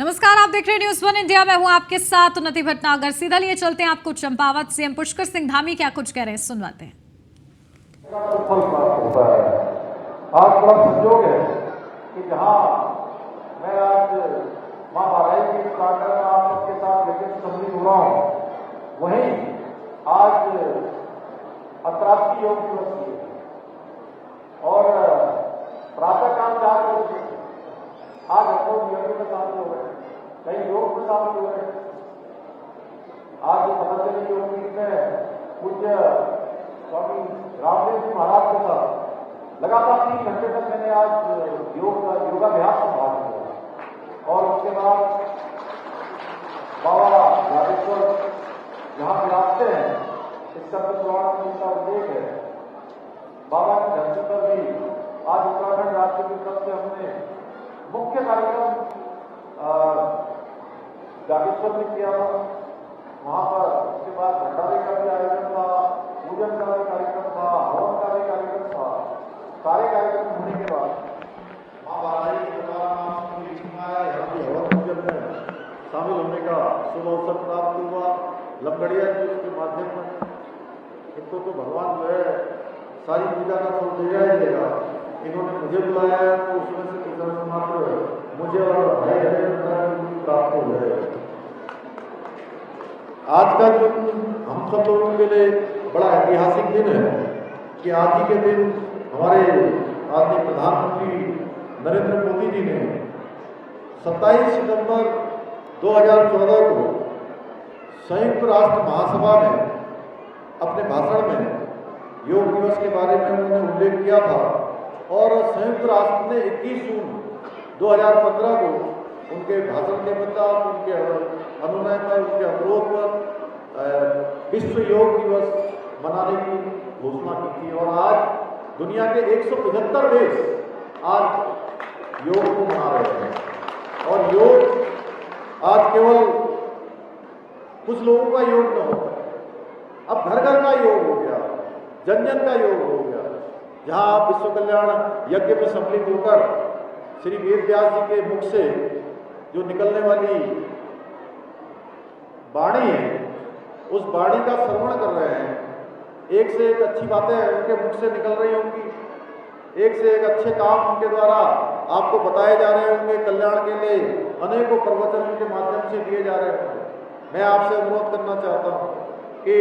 नमस्कार, आप देख रहे हैं न्यूज़ 1 इंडिया। मैं हूं आपके साथ उन्नति भटनागर। सीधा लिए चलते हैं आपको चंपावत। सीएम पुष्कर सिंह धामी क्या कुछ कह रहे हैं, सुनवाते हैं। आज बड़ा संयोग है कि जहां मैं आज मां बाराई के प्रांगण में आप सबके साथ लेकर सम्मिलित हो रहा हूं, वहीं आज अंतर्राष्ट्रीय योग दिवस है और प्रातःकाल 4 बजे आज हम लोग योग में शामिल हो गए, कई योग में शामिल हो गए। आज पतंजलि योग पीठ में पूज्य स्वामी रामदेव जी महाराज के साथ लगातार 3 घंटे तक मैंने आज योगाभ्यास संभाल किया और उसके बाद बाबा यादेश्वर जहां विराजते हैं, इसका पुराण में इसका उल्लेख है। बाबा की धरती पर भी आज उत्तराखंड राज्य की तरफ से हमने मुख्य कार्यक्रम जागेश्वर में किया था। वहां पर उसके बाद भंडारे का भी आयोजन था, पूजन का भी कार्यक्रम था, हवन का भी कार्यक्रम था। सारे कार्यक्रम होने के बाद मां बाराई के हवन पूजन में शामिल होने का शुभ अवसर प्राप्त हुआ। लंगड़िया जी के माध्यम में इनको तो भगवान जो है सारी पूजा का फल देगा ही देगा। इन्होंने मुझे बुलाया है तो उसमें से कुछ मात्र मुझे और भाई प्राप्त हो जाएगा। आज का दिन हम सब लोगों के लिए बड़ा ऐतिहासिक दिन है कि आज ही के दिन हमारे आदरणीय प्रधानमंत्री नरेंद्र मोदी जी ने 27 सितंबर 2014 को संयुक्त राष्ट्र महासभा में अपने भाषण में योग दिवस के बारे में उन्होंने उल्लेख किया था और संयुक्त राष्ट्र ने 21 जून 2015 को उनके भाषण के मुताबिक उनके अनुनय पर, उनके अनुरोध पर विश्व योग दिवस मनाने की घोषणा की थी और आज दुनिया के 175 देश आज योग को मना रहे हैं। और योग आज केवल कुछ लोगों का योग न होता, अब घर घर का योग हो गया, जन जन का योग हो गया। जहां आप विश्व कल्याण यज्ञ में सम्मिलित होकर श्री वेद व्यास जी के मुख से जो निकलने वाली वाणी है, उस वाणी का श्रवण कर रहे हैं। एक से एक अच्छी बातें उनके मुख से निकल रही होंगी, एक से एक अच्छे काम उनके द्वारा आपको बताए जा रहे होंगे। कल्याण के लिए अनेकों प्रवचन उनके माध्यम से दिए जा रहे होंगे। मैं आपसे अनुरोध करना चाहता हूँ कि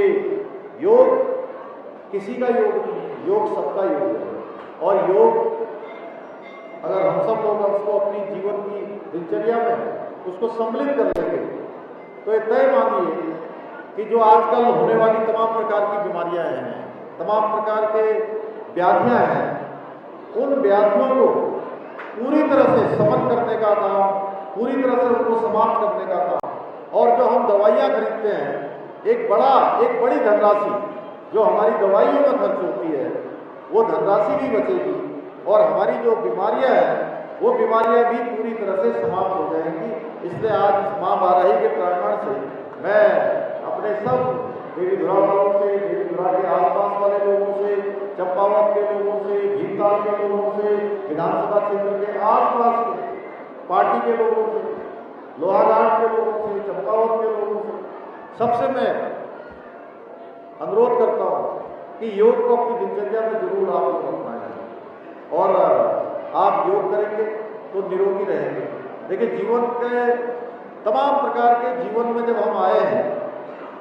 योग किसी का योग नहीं है, योग सबका योग है। और योग अगर हम सब लोग उसको अपनी जीवन की दिनचर्या में उसको सम्मिलित कर लेंगे तो ये तय मानिए कि जो आजकल होने वाली तमाम प्रकार की बीमारियां हैं, तमाम प्रकार के व्याधियां हैं, उन व्याधियों को पूरी तरह से समन करने का काम, पूरी तरह से उनको समाप्त करने का काम। और जो हम दवाइयाँ खरीदते हैं, एक बड़ी धनराशि जो हमारी दवाइयों में खर्च होती है, वो धनराशि भी बचेगी और हमारी जो बीमारियां हैं वो बीमारियां भी पूरी तरह से समाप्त हो जाएंगी। इसलिए आज मां बाराई के प्रांगण से मैं अपने सब देवीधुरा वालों से, देवीधुरा के आसपास वाले लोगों से, चंपावत के लोगों से, भीमताल के लोगों से, विधानसभा क्षेत्र के आसपास के पार्टी के लोगों से, लोहाघाट के लोगों से, चंपावत के लोगों से, सबसे मैं अनुरोध करता हूँ कि योग को अपनी दिनचर्या में जरूर आप लोग अपनाएं और आप योग करेंगे तो निरोगी रहेंगे। देखिए, जीवन के तमाम प्रकार के जीवन में जब हम आए हैं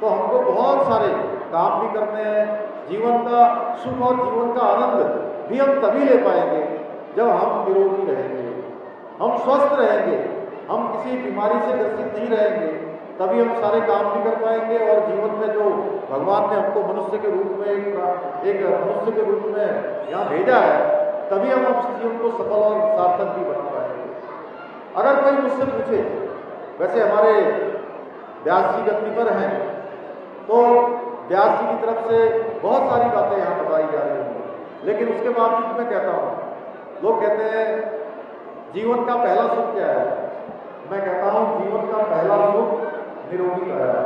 तो हमको बहुत सारे काम भी करने हैं। जीवन का सुख और जीवन का आनंद भी हम तभी ले पाएंगे जब हम निरोगी रहेंगे, हम स्वस्थ रहेंगे, हम किसी बीमारी से ग्रसित नहीं रहेंगे, तभी हम सारे काम भी कर पाएंगे। और जीवन में जो भगवान ने हमको मनुष्य के रूप में एक मनुष्य के रूप में यहाँ भेजा है, तभी हम उस जीवन को सफल और सार्थक भी बना पाएंगे। अगर कोई मुझसे पूछे, वैसे हमारे व्यास जी गद्दी पर हैं तो व्यास जी की तरफ से बहुत सारी बातें यहाँ बताई जा रही हैं, लेकिन उसके बावजूद मैं कहता हूँ, लोग कहते हैं जीवन का पहला सुख क्या है? मैं कहता हूँ जीवन का पहला सुख निरोगी काया।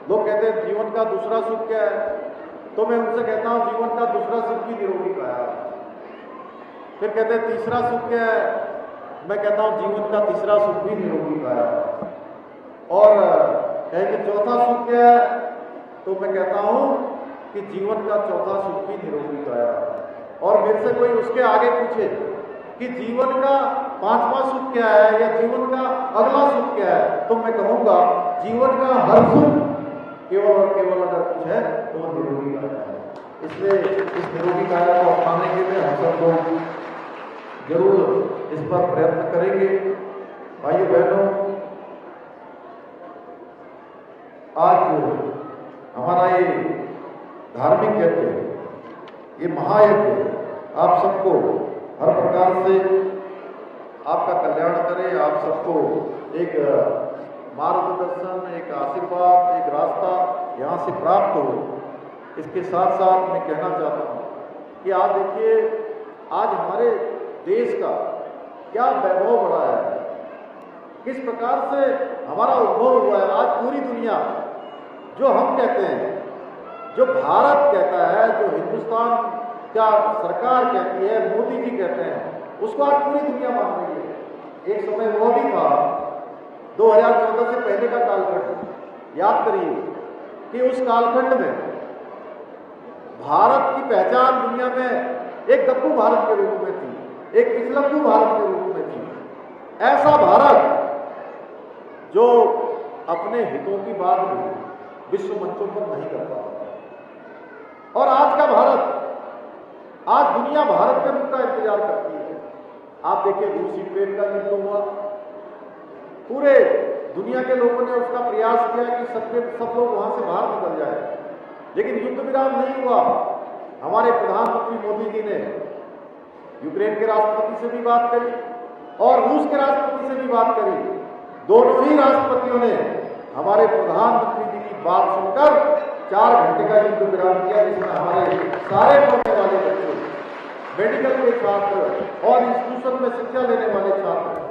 लोग कहते हैं जीवन का दूसरा सुख क्या है? तो मैं उनसे कहता हूँ जीवन का दूसरा सुख भी निरोगी काया। फिर कहते हैं तीसरा सुख क्या है? मैं कहता हूँ जीवन का तीसरा सुख भी निरोगी काया। और कहेंगे चौथा सुख क्या है, तो मैं कहता हूँ कि जीवन का चौथा सुख भी निरोगी काया। और मेरे से कोई उसके आगे पूछे कि जीवन का पांचवा सुख क्या है या जीवन का अगला सुख क्या है, तो मैं कहूँगा जीवन का हर सुख केवल और केवल अगर कुछ है तो वो निरोगी काया है। इसलिए इस निरोगी काया को अपनाने के लिए हम सब लोग जरूर इस पर प्रयत्न करेंगे। भाइयों बहनों, आज हमारा ये धार्मिक यज्ञ, ये महायज्ञ आप सबको हर प्रकार से आपका कल्याण करे, आप सबको एक मार्गदर्शन, एक आशीर्वाद, एक रास्ता यहाँ से प्राप्त हो। इसके साथ साथ मैं कहना चाहता हूँ कि आज देखिए, आज हमारे देश का क्या वैभव बढ़ा है, किस प्रकार से हमारा उद्भव हुआ है। आज पूरी दुनिया जो हम कहते हैं, जो भारत कहता है, जो हिंदुस्तान क्या सरकार कहती है, मोदी जी कहते हैं, उसको आज पूरी दुनिया मान रही है। एक समय वो भी था 2014 से पहले का कालखंड, याद करिए कि उस कालखंड में भारत की पहचान दुनिया में एक गप्पू भारत के रूप में थी, एक पिछलग्गू भारत के रूप में थी। ऐसा भारत जो अपने हितों की बात भी विश्व मंचों पर नहीं कर पाता। और आज का भारत, आज दुनिया भारत के रुख का इंतजार करती है। आप देखिए, रूस यूक्रेन का युद्ध हुआ, पूरे दुनिया के लोगों ने उसका प्रयास किया कि सब लोग वहां से बाहर निकल जाए, लेकिन युद्ध विराम नहीं हुआ। हमारे प्रधानमंत्री मोदी जी ने यूक्रेन के राष्ट्रपति से भी बात करी और रूस के राष्ट्रपति से भी बात करी। दोनों ही राष्ट्रपतियों ने हमारे प्रधानमंत्री जी की बात सुनकर 4 घंटे का युद्ध विराम किया, जिसमें हमारे सारे पढ़ने वाले बच्चे, मेडिकल के छात्र और इंस्टीट्यूशन में शिक्षा लेने वाले छात्र।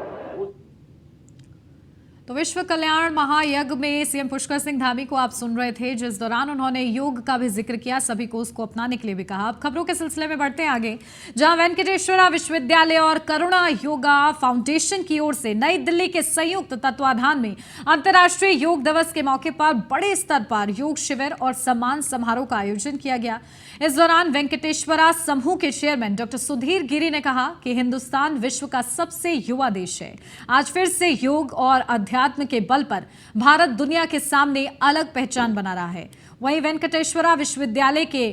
तो विश्व कल्याण महायज्ञ में सीएम पुष्कर सिंह धामी को आप सुन रहे थे, जिस दौरान उन्होंने योग का भी जिक्र किया, सभी को उसको अपनाने के लिए भी कहा। अब खबरों के सिलसिले में बढ़ते हैं आगे, जहां वेंकटेश्वरा विश्वविद्यालय और करुणा योगा फाउंडेशन की ओर से नई दिल्ली के संयुक्त तत्वाधान में अंतर्राष्ट्रीय योग दिवस के मौके पर बड़े स्तर पर योग शिविर और सम्मान समारोह का आयोजन किया गया। इस दौरान वेंकटेश्वरा समूह के चेयरमैन डॉक्टर सुधीर गिरी ने कहा कि हिंदुस्तान विश्व का सबसे युवा देश है। आज फिर से योग और अध्यात्म के बल पर भारत दुनिया के सामने अलग पहचान बना रहा है। वहीं वेंकटेश्वरा विश्वविद्यालय के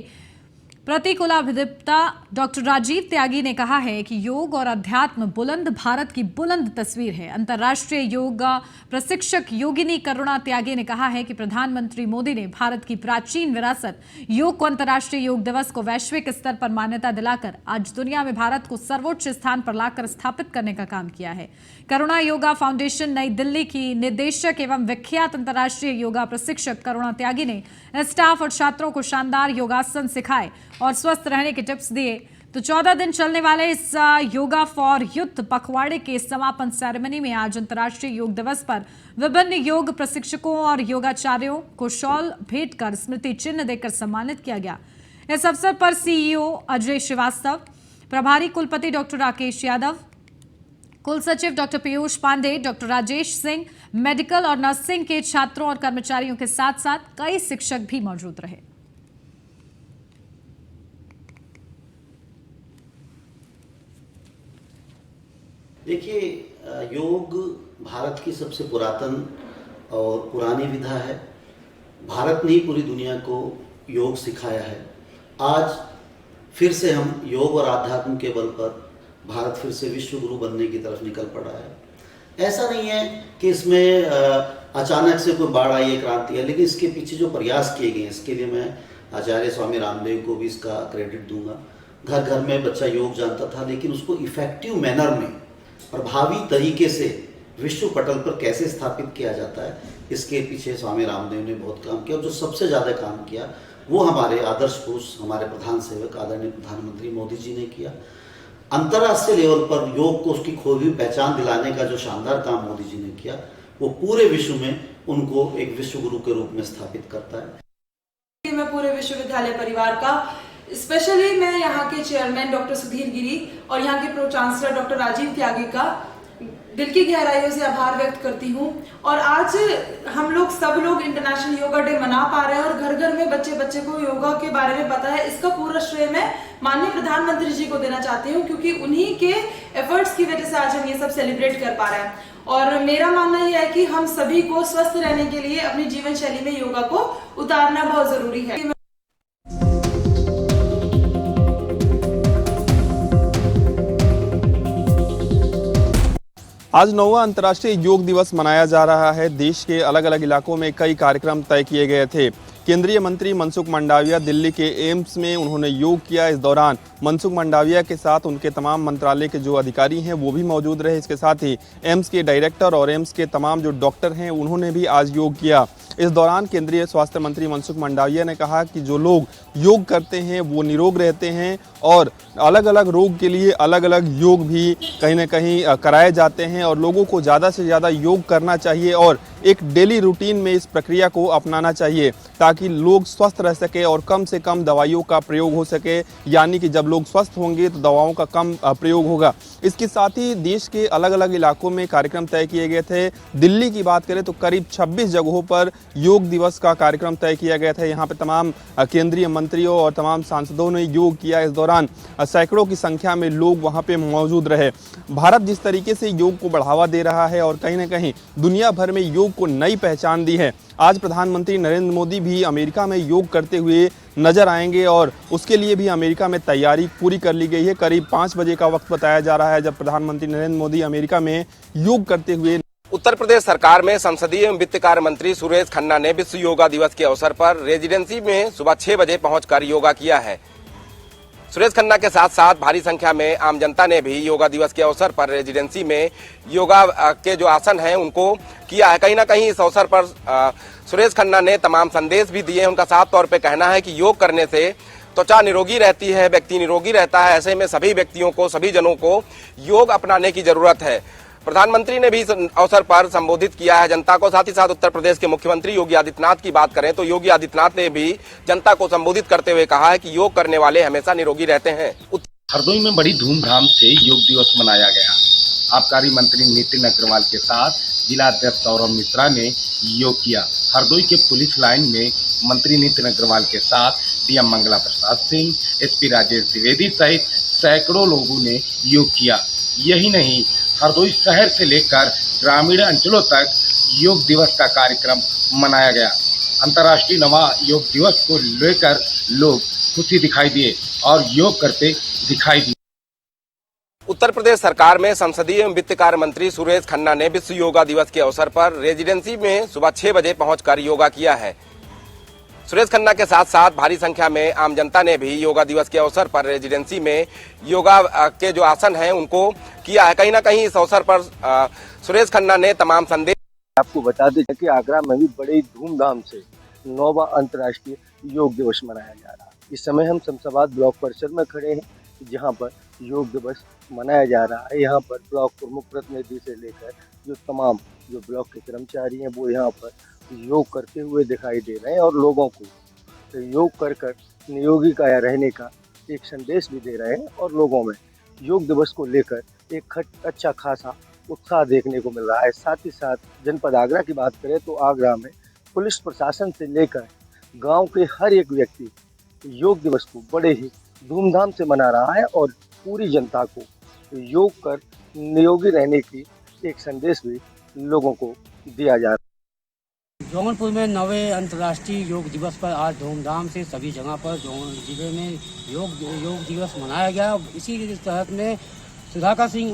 प्रतिकुलाधिपता डॉक्टर राजीव त्यागी ने कहा है कि योग और अध्यात्म बुलंद भारत की बुलंद तस्वीर है। अंतर्राष्ट्रीय योग प्रशिक्षक योगिनी करुणा त्यागी ने कहा है कि प्रधानमंत्री मोदी ने भारत की प्राचीन विरासत योग को अंतर्राष्ट्रीय योग दिवस को वैश्विक स्तर पर मान्यता दिलाकर आज दुनिया में भारत को सर्वोच्च स्थान पर लाकर स्थापित करने का काम किया है। करुणा योगा फाउंडेशन नई दिल्ली की निदेशक एवं विख्यात अंतर्राष्ट्रीय योगा प्रशिक्षक करुणा त्यागी ने स्टाफ और छात्रों को शानदार योगासन सिखाए और स्वस्थ रहने के टिप्स दिए। तो 14 दिन चलने वाले इस योगा फॉर यूथ पखवाड़े के समापन सेरेमनी में आज अंतर्राष्ट्रीय योग दिवस पर विभिन्न योग प्रशिक्षकों और योगाचार्यों को शॉल भेंट कर स्मृति चिन्ह देकर सम्मानित किया गया। इस अवसर पर सीईओ अजय श्रीवास्तव, प्रभारी कुलपति डॉक्टर राकेश यादव, कुल सचिव doctor Piyush Pandey, doctor Rajesh Singh, medical और नर्सिंग के छात्रों और कर्मचारियों के साथ साथ कई शिक्षक भी मौजूद रहे। देखिए, योग भारत की सबसे पुरातन और पुरानी विधा है। भारत ने ही पूरी दुनिया को योग सिखाया है। आज फिर से हम योग और आध्यात्म के बल पर भारत फिर से विश्व गुरु बनने की तरफ निकल पड़ा है। ऐसा नहीं है कि इसमें अचानक से कोई बाढ़ आई है, क्रांति है, लेकिन इसके पीछे जो प्रयास किए गए हैं, इसके लिए मैं आचार्य स्वामी रामदेव को भी इसका क्रेडिट दूंगा। घर घर में बच्चा योग जानता था, लेकिन उसको इफेक्टिव मैनर में, प्रभावी तरीके से विश्व पटल पर कैसे स्थापित किया जाता है, इसके पीछे स्वामी रामदेव ने बहुत काम किया। और जो सबसे ज़्यादा काम किया वो हमारे आदर्श पुरुष, हमारे प्रधान सेवक आदरणीय प्रधानमंत्री मोदी जी ने किया। अंतर्राष्ट्रीय लेवल पर योग को उसकी खोई हुई पहचान दिलाने का जो शानदार काम मोदी जी ने किया, वो पूरे विश्व में उनको एक विश्व गुरु के रूप में स्थापित करता है। मैं पूरे विश्वविद्यालय परिवार का, स्पेशली मैं यहाँ के चेयरमैन डॉक्टर सुधीर गिरी और यहाँ के प्रो चांसलर डॉक्टर राजीव त्यागी का दिल की गहराइयों से आभार व्यक्त करती हूँ। और आज हम लोग सब लोग इंटरनेशनल योगा डे मना पा रहे हैं और घर घर में बच्चे बच्चे को योगा के बारे में पता है। इसका पूरा श्रेय मैं माननीय प्रधानमंत्री जी को देना चाहती हूँ, क्योंकि उन्हीं के एफर्ट्स की वजह से आज हम ये सब सेलिब्रेट कर पा रहे हैं। और मेरा मानना यह है कि हम सभी को स्वस्थ रहने के लिए अपनी जीवन शैली में योगा को उतारना बहुत जरूरी है। आज 9वां अंतर्राष्ट्रीय योग दिवस मनाया जा रहा है। देश के अलग अलग इलाकों में कई कार्यक्रम तय किए गए थे। केंद्रीय मंत्री मनसुख मंडाविया दिल्ली के एम्स में उन्होंने योग किया। इस दौरान मनसुख मंडाविया के साथ उनके तमाम मंत्रालय के जो अधिकारी हैं वो भी मौजूद रहे। इसके साथ ही एम्स के डायरेक्टर और एम्स के तमाम जो डॉक्टर हैं उन्होंने भी आज योग किया। इस दौरान केंद्रीय स्वास्थ्य मंत्री मनसुख मंडाविया ने कहा कि जो लोग योग करते हैं वो निरोग रहते हैं और अलग अलग रोग के लिए अलग अलग योग भी कहीं ना कहीं कराए जाते हैं और लोगों को ज़्यादा से ज़्यादा योग करना चाहिए और एक डेली रूटीन में इस प्रक्रिया को अपनाना चाहिए ताकि लोग स्वस्थ रह सके और कम से कम दवाइयों का प्रयोग हो सके। यानी कि जब लोग स्वस्थ होंगे तो दवाओं का कम प्रयोग होगा। इसके साथ ही देश के अलग अलग इलाकों में कार्यक्रम तय किए गए थे। दिल्ली की बात करें तो करीब 26 जगहों पर योग दिवस का कार्यक्रम तय किया गया था। यहाँ पे तमाम केंद्रीय मंत्रियों और तमाम सांसदों ने योग किया। इस दौरान सैकड़ों की संख्या में लोग वहाँ पे मौजूद रहे। भारत जिस तरीके से योग को बढ़ावा दे रहा है और कहीं ना कहीं दुनिया भर में योग को नई पहचान दी है। आज प्रधानमंत्री नरेंद्र मोदी भी अमेरिका में योग करते हुए नजर आएंगे और उसके लिए भी अमेरिका में तैयारी पूरी कर ली गई है। करीब 5 बजे का वक्त बताया जा रहा है जब प्रधानमंत्री नरेंद्र मोदी अमेरिका में योग करते हुए। उत्तर प्रदेश सरकार में संसदीय एवं वित्त कार्य मंत्री सुरेश खन्ना ने विश्व योगा दिवस के अवसर पर रेजिडेंसी में सुबह 6 बजे पहुंचकर योगा किया है। सुरेश खन्ना के साथ साथ भारी संख्या में आम जनता ने भी योगा दिवस के अवसर पर रेजिडेंसी में योगा के जो आसन हैं उनको किया है। कहीं ना कहीं इस अवसर पर सुरेश खन्ना ने तमाम संदेश भी दिए हैं। उनका साफ तौर पे कहना है कि योग करने से त्वचा निरोगी रहती है, व्यक्ति निरोगी रहता है। ऐसे में सभी व्यक्तियों को, सभी जनों को योग अपनाने की जरूरत है। प्रधानमंत्री ने भी इस अवसर पर संबोधित किया है जनता को। साथ ही साथ उत्तर प्रदेश के मुख्यमंत्री योगी आदित्यनाथ की बात करें तो योगी आदित्यनाथ ने भी जनता को संबोधित करते हुए कहा है कि योग करने वाले हमेशा निरोगी रहते हैं। हरदोई में बड़ी धूमधाम से योग दिवस मनाया गया। आबकारी मंत्री नितिन अग्रवाल के साथ जिला अध्यक्ष सौरभ मिश्रा ने योग किया। हरदोई के पुलिस लाइन में मंत्री नितिन अग्रवाल के साथ डीएम मंगला प्रसाद सिंह, एसपी राजेश द्विवेदी सहित सैकड़ों लोगों ने योग किया। यही नहीं, हरदोई शहर से लेकर ग्रामीण अंचलों तक योग दिवस का कार्यक्रम मनाया गया। अंतर्राष्ट्रीय 9वां योग दिवस को लेकर लोग खुशी दिखाई दिए और योग करते दिखाई दिए। उत्तर प्रदेश सरकार में संसदीय एवं वित्त कार्य मंत्री सुरेश खन्ना ने विश्व योगा दिवस के अवसर पर रेजिडेंसी में सुबह 6 बजे पहुंचकर योगा किया है। सुरेश खन्ना के साथ साथ भारी संख्या में आम जनता ने भी योगा दिवस के अवसर पर रेजिडेंसी में योगा के जो आसन हैं उनको किया है। कहीं ना कहीं इस अवसर पर सुरेश खन्ना ने तमाम संदेश। आपको बता दें कि आगरा में भी बड़े धूमधाम से 9वां अंतर्राष्ट्रीय योग दिवस मनाया जा रहा है। इस समय हम शमशाबाद ब्लॉक परिसर में खड़े हैं जहां पर योग दिवस मनाया जा रहा है। यहाँ पर ब्लॉक प्रमुख प्रतिनिधि से लेकर जो तमाम जो ब्लॉक के कर्मचारी हैं वो यहाँ पर योग करते हुए दिखाई दे रहे हैं और लोगों को योग कर कर निरोगी काया रहने का एक संदेश भी दे रहे हैं और लोगों में योग दिवस को लेकर एक अच्छा खासा उत्साह देखने को मिल रहा है। साथ ही साथ जनपद आगरा की बात करें तो आगरा में पुलिस प्रशासन से लेकर गांव के हर एक व्यक्ति योग दिवस को बड़े ही धूमधाम से मना रहा है और पूरी जनता को योग कर निरोगी रहने की एक संदेश भी लोगों को दिया जा रहा है। जौनपुर में 9वें अंतर्राष्ट्रीय योग दिवस पर आज धूमधाम से सभी जगह पर जिले में योग दिवस मनाया गया। इसी तहत में सुधाकर सिंह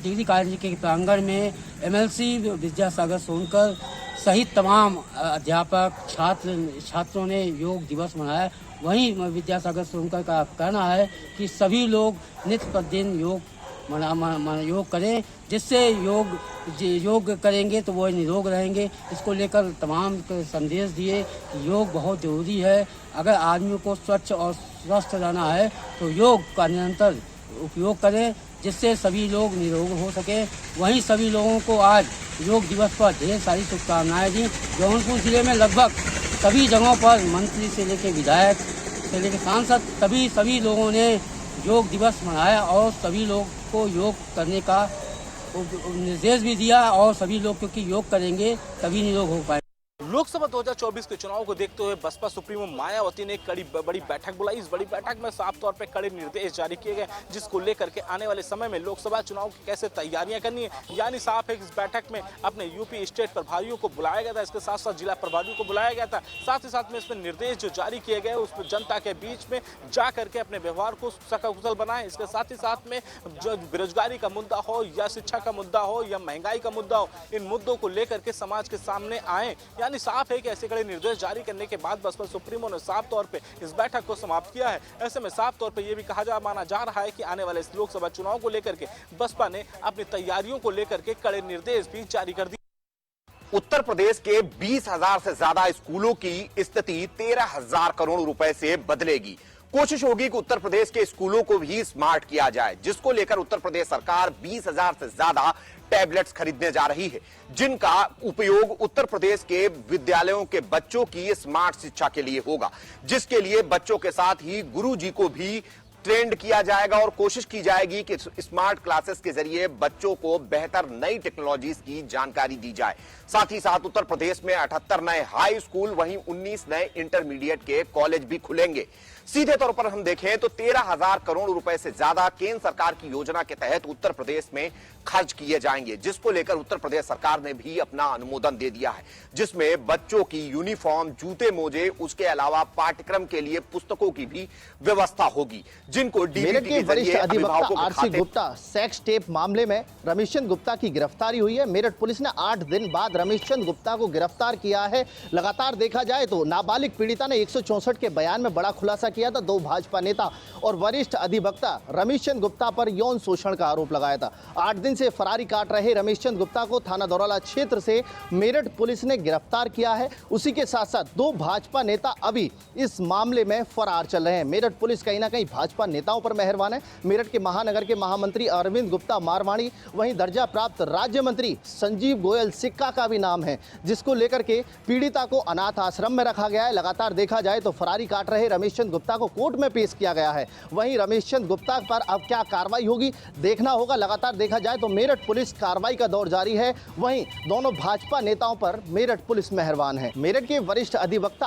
डिग्री कॉलेज के प्रांगण में एमएलसी विद्यासागर सोनकर सहित तमाम अध्यापक छात्रों ने योग दिवस मनाया। वहीं विद्यासागर सोनकर का कहना है कि सभी लोग नित्य प्रतिदिन योग करें, जिससे योग करेंगे तो वो निरोग रहेंगे। इसको लेकर तमाम संदेश दिए कि योग बहुत ज़रूरी है। अगर आदमी को स्वच्छ और स्वस्थ रहना है तो योग का निरंतर उपयोग करें, जिससे सभी लोग निरोग हो सके। वहीं सभी लोगों को आज योग दिवस पर ढेर सारी शुभकामनाएं दी। जौनपुर जिले में लगभग सभी जगहों पर मंत्री से लेकर विधायक से लेकर सांसद सभी लोगों ने योग दिवस मनाया और सभी लोग को योग करने का निर्देश भी दिया और सभी लोग क्योंकि योग करेंगे तभी निरोग हो पाए। लोकसभा 2024 के चुनाव को देखते हुए बसपा सुप्रीमो मायावती ने एक बड़ी बैठक बुलाई। इस बड़ी बैठक में साफ तौर पे कड़े निर्देश जारी किए गए, जिसको लेकर के आने वाले समय में लोकसभा चुनाव की कैसे तैयारियां करनी है, यानी साफ है कि इस बैठक में अपने यूपी स्टेट प्रभारियों को बुलाया गया था, इसके साथ साथ जिला प्रभारियों को बुलाया गया था। साथ ही साथ में इसमें निर्देश जो जारी किए गए उस पर जनता के बीच में जा करके अपने व्यवहार को सकुशल बनाए। इसके साथ ही साथ में जो बेरोजगारी का मुद्दा हो या शिक्षा का मुद्दा हो या महंगाई का मुद्दा हो, इन मुद्दों को लेकर के समाज के सामने आए। यानी साफ है कि ऐसे कड़े निर्देश जारी करने के बाद बसपा सुप्रीमो ने साफ तौर पे इस बैठक को समाप्त किया है। ऐसे में साफ तौर पे ये भी माना जा रहा है कि आने वाले इस लोकसभा चुनाव को लेकर के बसपा ने अपनी तैयारियों को लेकर के कड़े निर्देश भी जारी कर दिए। उत्तर प्रदेश के 20,000 से ज्यादा स्कूलों की स्थिति 13,000 करोड़ रुपए से बदलेगी। कोशिश होगी कि उत्तर प्रदेश के स्कूलों को भी स्मार्ट किया जाए, जिसको लेकर उत्तर प्रदेश सरकार 20,000 से ज्यादा टैबलेट्स खरीदने जा रही है, जिनका उपयोग उत्तर प्रदेश के विद्यालयों के बच्चों की स्मार्ट शिक्षा के लिए होगा, जिसके लिए बच्चों के साथ ही गुरुजी को भी ट्रेंड किया जाएगा और कोशिश की जाएगी कि स्मार्ट क्लासेस के जरिए बच्चों को बेहतर नई टेक्नोलॉजीज की जानकारी दी जाए। साथ ही साथ उत्तर प्रदेश में 78 नए हाई स्कूल वहीं 19 नए इंटरमीडिएट के कॉलेज भी खुलेंगे। सीधे तौर पर हम देखें तो 13,000 करोड़ रुपए से ज्यादा केंद्र सरकार की योजना के तहत उत्तर प्रदेश में खर्च किए जाएंगे, जिसको लेकर उत्तर प्रदेश सरकार ने भी अपना अनुमोदन दे दिया है, जिसमें बच्चों की यूनिफॉर्म, जूते मोजे, उसके अलावा पाठ्यक्रम के लिए पुस्तकों की भी व्यवस्था होगी, जिनको मेरठ के वरिष्ठ अधिवक्ता आरसी गुप्ता सेक्स टेप मामले में रमेश चंद गुप्ता की गिरफ्तारी हुई है। मेरठ पुलिस ने 8 दिन बाद रमेश चंद गुप्ता को गिरफ्तार किया है। लगातार देखा जाए तो नाबालिग पीड़िता ने 164 के बयान में बड़ा खुलासा किया था। 2 भाजपा नेता और वरिष्ठ अधिवक्ता रमेश चंद गुप्ता पर यौन शोषण का आरोप लगाया था। 8 दिन से फरारी काट रहे रमेश चंद गुप्ता को थाना दौराला क्षेत्र से मेरठ पुलिस ने गिरफ्तार किया है। उसी के साथ साथ 2 भाजपा नेता अभी इस मामले में फरार चल रहे हैं। मेरठ पुलिस कहीं ना कहीं भाजपा नेताओं पर मेहरबान है। मेरठ के महानगर के महामंत्री अरविंद गुप्ता मारवाड़ी, वहीं दर्जा प्राप्त राज्य मंत्री संजीव गोयल सिक्का का भी नाम है, जिसको लेकर के पीड़िता को अनाथ आश्रम में रखा गया है। लगातार देखा जाए तो फरारी काट रहे रमेश चंद गुप्ता को कोर्ट में पेश किया गया है। वहीं रमेश चंद गुप्ता पर अब क्या कार्रवाई होगी देखना होगा। लगातार देखा जाए तो मेरठ पुलिस कार्रवाई का दौर जारी है। वहीं दोनों भाजपा नेताओं पर मेरठ पुलिस मेहरबान है। मेरठ के वरिष्ठ अधिवक्ता